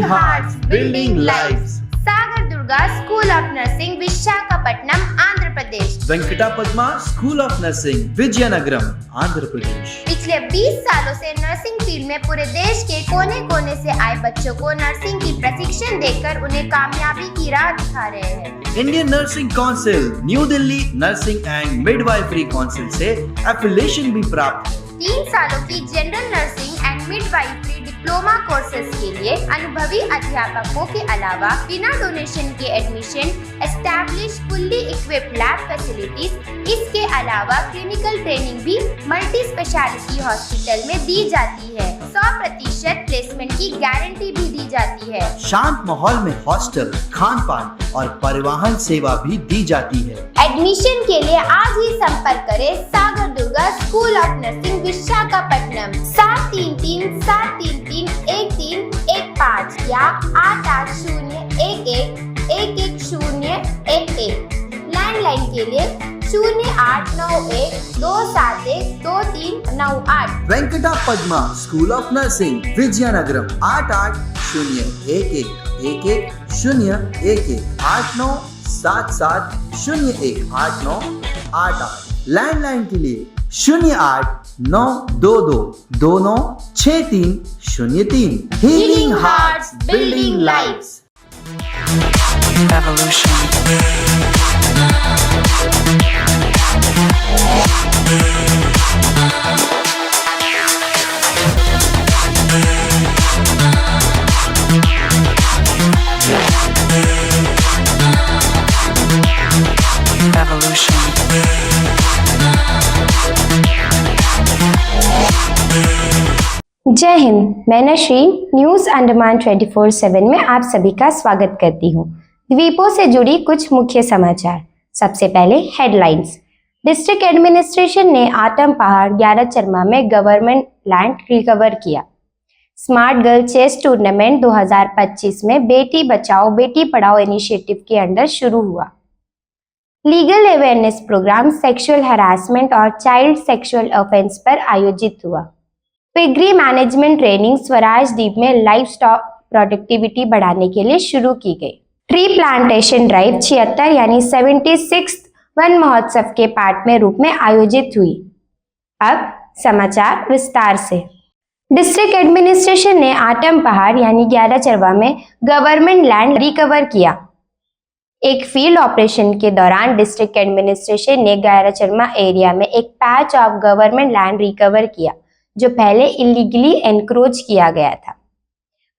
hearts, building lives. Sagar Durga school of nursing Visakhapatnam Andhra Pradesh. Venkata Padma school of nursing Vizianagaram Andhra Pradesh. पिछले 20 सालों से नर्सिंग फील्ड में पूरे देश के कोने कोने से आए बच्चों को नर्सिंग की प्रशिक्षण देकर उन्हें कामयाबी की राह दिखा रहे हैं। Indian nursing council, new Delhi nursing and midwifery council से एफिलिएशन भी प्राप्त है। 3 सालों की general nursing and midwifery diploma courses के लिए अनुभवी अध्यापकों के अलावा बिना डोनेशन के admission, establish fully equipped lab facilities. इसके अलावा क्लिनिकल ट्रेनिंग भी मल्टी स्पेशलिटी हॉस्पिटल में दी जाती है। 100% प्लेसमेंट की गारंटी भी दी जाती है। शांत माहौल में हॉस्टल, खान पान और परिवहन सेवा भी दी जाती है। एडमिशन के लिए आज ही संपर्क करें Sagar Durga school of nursing Visakhapatnam 7337331315 या 8801111011। लैंडलाइन के लिए 0891271239 Venkata Padma school of nursing Vizianagaram 8801111011 8977018988। Landline के लिए 089222296303। Healing hearts, building lives. Evolution. Evolution. जय हिंद, मैं नशरीन न्यूज अंडमान 24/7 में आप सभी का स्वागत करती हूँ। द्वीपों से जुड़ी कुछ मुख्य समाचार। सबसे पहले हेडलाइंस। डिस्ट्रिक्ट एडमिनिस्ट्रेशन ने आटम पहाड़ 11 चरमा में गवर्नमेंट लैंड रिकवर किया। स्मार्ट गर्ल चेस टूर्नामेंट 2025 में बेटी बचाओ बेटी पढ़ाओ इनिशिएटिव के अंडर शुरू हुआ। Legal awareness programme sexual harassment और चाइल्ड सेक्सुअल ऑफेंस पर आयोजित हुआ। पिगरी मैनेजमेंट ट्रेनिंग स्वराज द्वीप में लाइव स्टॉक प्रोडक्टिविटी बढ़ाने के लिए शुरू की गई। ट्री प्लांटेशन ड्राइव 76 यानी 76 वन महोत्सव के पार्ट में रूप में आयोजित हुई। अब समाचार विस्तार से। डिस्ट्रिक्ट एडमिनिस्ट्रेशन ने आटम पहाड़ यानी 11 चरवा में गवर्नमेंट लैंड रिकवर किया। एक फील्ड ऑपरेशन के दौरान डिस्ट्रिक्ट एडमिनिस्ट्रेशन ने 11 चरमा एरिया में एक patch of government land recover किया जो पहले इलीगली एनक्रोच किया गया था।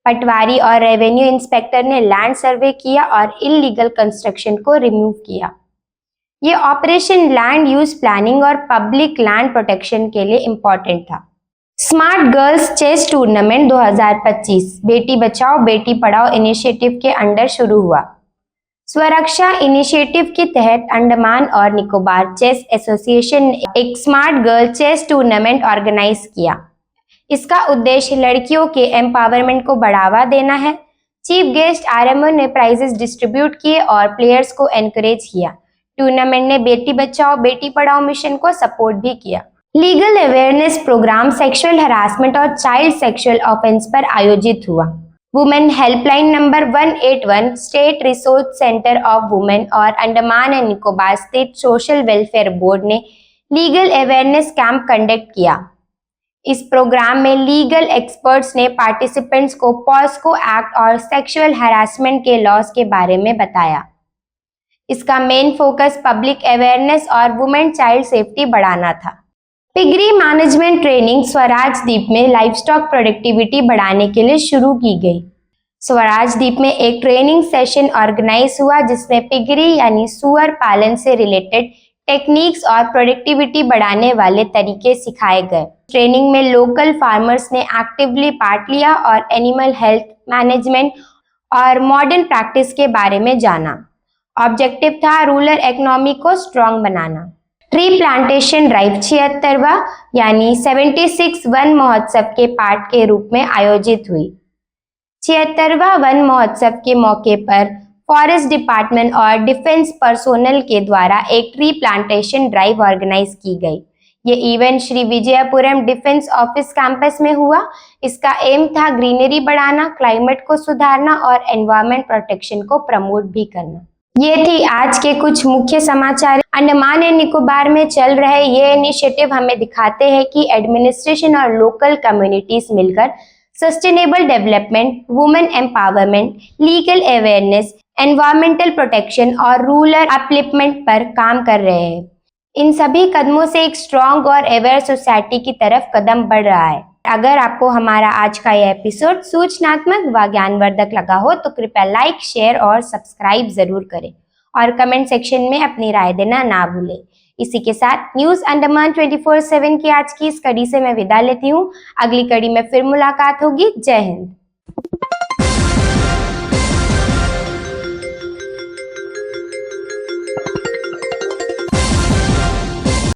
पटवारी और रेवेन्यू इंस्पेक्टर ने लैंड सर्वे किया और इलीगल कंस्ट्रक्शन को रिमूव किया। ये ऑपरेशन लैंड यूज प्लानिंग और पब्लिक लैंड प्रोटेक्शन के लिए इम्पोर्टेंट था। Smart girls chess tournament 2025 Beti Bachao Beti Padhao initiative के अंडर शुरू हुआ। स्वरक्षा इनिशिएटिव के तहत अंडमान और निकोबार चेस एसोसिएशन ने एक smart girl chess tournament organise किया। इसका उद्देश्य लड़कियों के एम्पावरमेंट को बढ़ावा देना है। चीफ गेस्ट आरएमओ ने प्राइजेस डिस्ट्रीब्यूट किए और प्लेयर्स को एनकरेज किया। टूर्नामेंट ने बेटी बचाओ बेटी पढ़ाओ मिशन को सपोर्ट भी किया। Legal awareness programme sexual harassment और चाइल्ड सेक्सुअल ऑफेंस पर आयोजित हुआ। Women helpline number 181 state resource centre of women और Andaman and Nicobar state social welfare board ने लीगल अवेयरनेस कैंप कंडक्ट किया। इस प्रोग्राम में लीगल एक्सपर्ट्स ने पार्टिसिपेंट्स को पॉस्को एक्ट और सेक्सुअल हैरासमेंट के लॉज के बारे में बताया। इसका मेन फोकस पब्लिक अवेयरनेस और वुमेन चाइल्ड सेफ्टी बढ़ाना था। पिगरी मैनेजमेंट ट्रेनिंग स्वराज द्वीप में लाइवस्टॉक प्रोडक्टिविटी बढ़ाने के लिए शुरू की गई। स्वराज द्वीप में एक ट्रेनिंग सेशन ऑर्गेनाइज हुआ जिसमें पिगरी यानी सुअर पालन से रिलेटेड टेक्निक्स और प्रोडक्टिविटी बढ़ाने वाले तरीके सिखाए गए। ट्रेनिंग में लोकल फार्मर्स ने एक्टिवली पार्ट लिया और एनिमल हेल्थ मैनेजमेंट और मॉडर्न प्रैक्टिस के बारे में जाना। ऑब्जेक्टिव था रूरल इकोनॉमी को स्ट्रॉन्ग बनाना। ट्री प्लांटेशन ड्राइव 76वां यानी 76 वन महोत्सव के पार्ट के रूप में आयोजित हुई। 76वां वन महोत्सव के मौके पर फॉरेस्ट डिपार्टमेंट और डिफेंस पर्सोनल के द्वारा एक ट्री प्लांटेशन ड्राइव ऑर्गेनाइज की गई। ये event Shri Vijayapuram defence office campus में हुआ। इसका एम था ग्रीनरी बढ़ाना, क्लाइमेट को सुधारना और एनवायरमेंट प्रोटेक्शन को प्रमोट भी करना। ये थी आज के कुछ मुख्य समाचार। अंडमान एंड निकोबार में चल रहे ये इनिशिएटिव हमें दिखाते हैं कि एडमिनिस्ट्रेशन और लोकल कम्युनिटीज मिलकर sustainable development, women empowerment, legal awareness, environmental protection और रूरल अपलिफ्टमेंट पर काम कर रहे हैं। इन सभी कदमों से एक स्ट्रॉन्ग और अवेयर सोसाइटी की तरफ कदम बढ़ रहा है। अगर आपको हमारा आज का यह एपिसोड सूचनात्मक व ज्ञानवर्धक लगा हो तो कृपया लाइक, शेयर और सब्सक्राइब जरूर करें और कमेंट सेक्शन में अपनी राय देना ना भूलें। इसी के साथ न्यूज अंडमान 24/7 की आज की इस कड़ी से मैं विदा लेती हूँ। अगली कड़ी में फिर मुलाकात होगी। जय हिंद।